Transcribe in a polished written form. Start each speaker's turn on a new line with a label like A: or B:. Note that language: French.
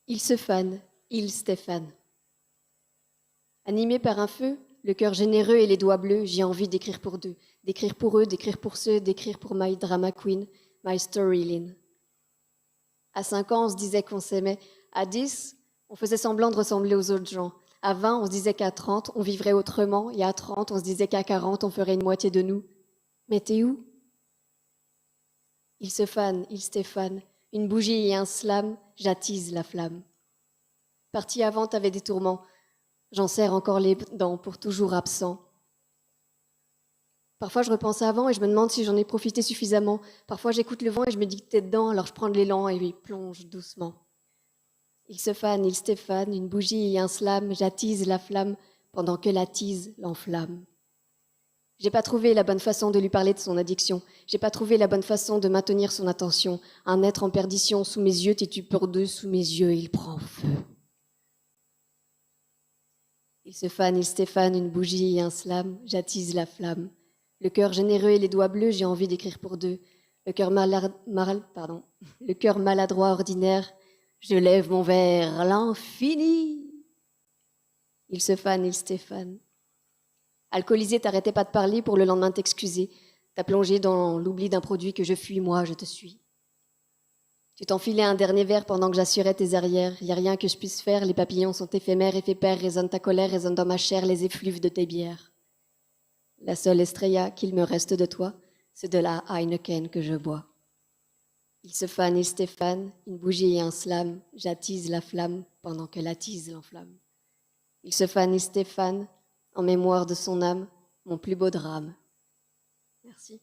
A: Il se fane, il Stéphane. Animé par un feu, le cœur généreux et les doigts bleus, j'ai envie d'écrire pour deux, d'écrire pour eux, d'écrire pour ceux, d'écrire pour my drama queen, my storyline. À 5 ans, on se disait qu'on s'aimait. À 10, on faisait semblant de ressembler aux autres gens. À 20, on se disait qu'à 30, on vivrait autrement. Et à 30, on se disait qu'à 40, on ferait une moitié de nous. Mais t'es où? Il se fane, il Stéphane. Une bougie et un slam, j'attise la flamme. Parti avant, t'avais des tourments. J'en serre encore les dents pour toujours absent. Parfois, je repense à avant et je me demande si j'en ai profité suffisamment. Parfois, j'écoute le vent et je me dis que t'es dedans, alors je prends de l'élan et plonge doucement. Il se fane, il Stéphane, une bougie et un slam, j'attise la flamme pendant que la tise l'enflamme. J'ai pas trouvé la bonne façon de lui parler de son addiction. J'ai pas trouvé la bonne façon de maintenir son attention. Un être en perdition sous mes yeux, t'es-tu pour deux, sous mes yeux, il prend feu. Il se fane, il Stéphane, une bougie et un slam, j'attise la flamme. Le cœur généreux et les doigts bleus, j'ai envie d'écrire pour deux. Le cœur maladroit ordinaire, je lève mon verre à l'infini. Il se fane, il Stéphane. Alcoolisé, t'arrêtais pas de parler pour le lendemain t'excuser. T'as plongé dans l'oubli d'un produit que je fuis, moi, je te suis. Tu t'enfilais un dernier verre pendant que j'assurais tes arrières. Y a rien que je puisse faire, les papillons sont éphémères, effets pairs, résonne ta colère, résonne dans ma chair les effluves de tes bières. La seule estrella qu'il me reste de toi, c'est de la Heineken que je bois. Il se fane, il Stéphane, une bougie et un slam, j'attise la flamme pendant que l'attise l'enflamme. Il se fane, il Stéphane, en mémoire de son âme, mon plus beau drame. Merci.